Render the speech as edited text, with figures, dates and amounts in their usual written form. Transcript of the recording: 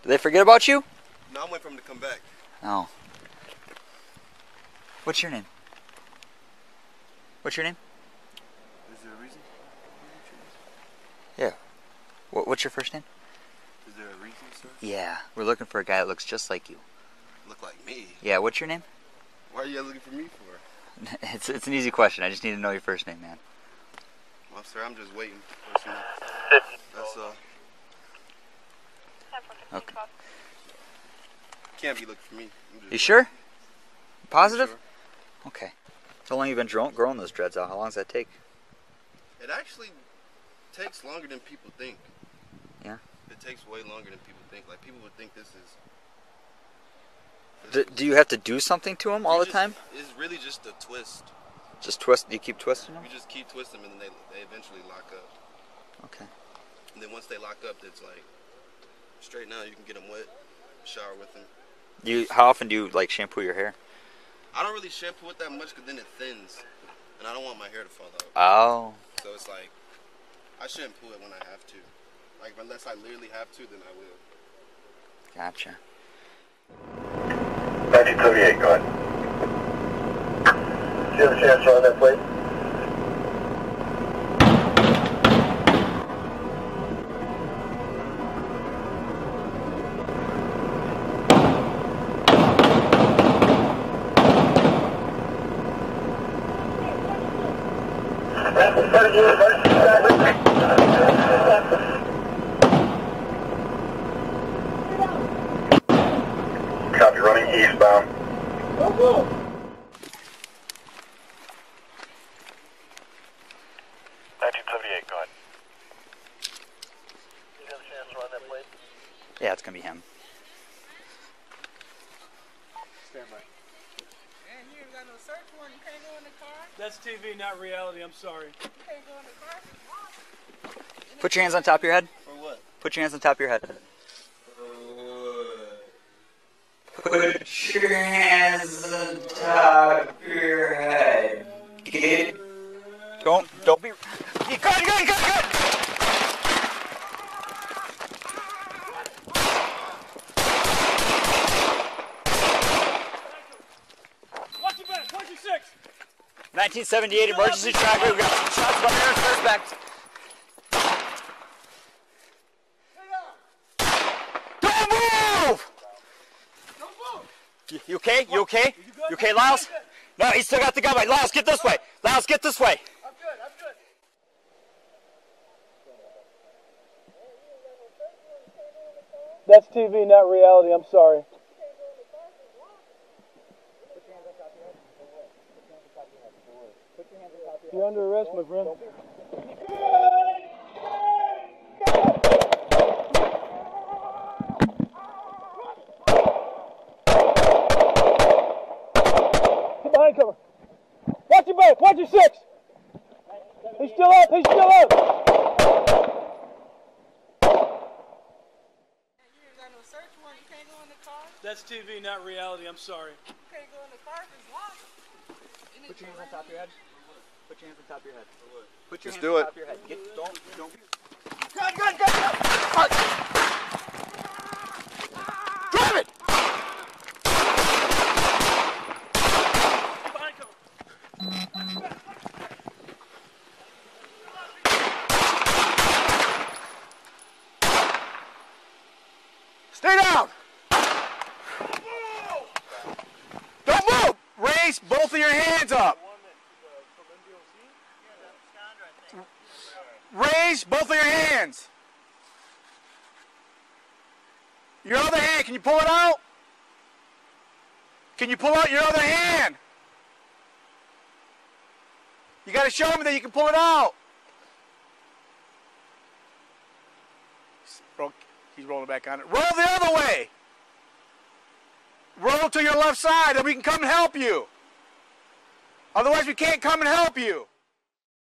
Did they forget about you? No, I'm waiting for them to come back. Oh. What's your name? What's your name? Is there a reason? Yeah. What's your first name? Is there a reason, sir? Yeah, we're looking for a guy that looks just like you. Look like me? Yeah, what's your name? Why are you looking for me for? It's an easy question. I just need to know your first name, man. Well, sir, I'm just waiting. Personally. That's Okay. Can't be looking for me. You sure? Positive? Sure. Okay. How long have you been growing those dreads out? How long does that take? It actually takes longer than people think. Yeah? It takes way longer than people think. Like, people would think this is... Do you have to do something to them all the time? It's really just a twist. Just twist? You keep twisting them? You just keep twisting them and then they eventually lock up. Okay. And then once they lock up, it's like, straight now you can get them wet, shower with them. How often do you like shampoo your hair? I don't really shampoo it that much because then it thins. And I don't want my hair to fall out. Oh. So it's like, I shampoo it when I have to. Like, unless I literally have to, then I will. Gotcha. 1938, go ahead. Do you have a chance to run that plate? Copy, running eastbound. 1978, go ahead. Do you have a chance to run that plate? Yeah, it's gonna be him. Stand by. Man, you ain't got no search warrant. You can't go in the car. That's TV, not reality. I'm sorry. You can't go in the car. Put your hands on top of your head. For what? Put your hands on top of your head. Put your hands on top of your head. Get. Don't be. You got. Watch your back. 26. 1978 emergency tracker. We got some shots by air suspect. Don't move! You okay? You okay? You okay, Lyles? No, he's still got the gun. Lyles, get this way. Lyles, get this way. I'm good. I'm good. That's TV, not reality. I'm sorry. You're under arrest, my friend. Get behind cover. Watch your back. Watch your six. He's still up. He's still up. You ain't got no search warrant. You can't go in the car. That's TV, not reality. I'm sorry. You can't go in the car if it's locked. Put your hands on top of your head. Put your hands on top of your head. Put your Just hands do on it. top of your head. Don't. Drive it! Get behind cover. Stay down! Don't move! Raise both of your hands up! Raise both of your hands! Your other hand, can you pull it out? Can you pull out your other hand? You gotta show me that you can pull it out. He's rolling back on it. Roll the other way. Roll to your left side and we can come and help you. Otherwise we can't come and help you.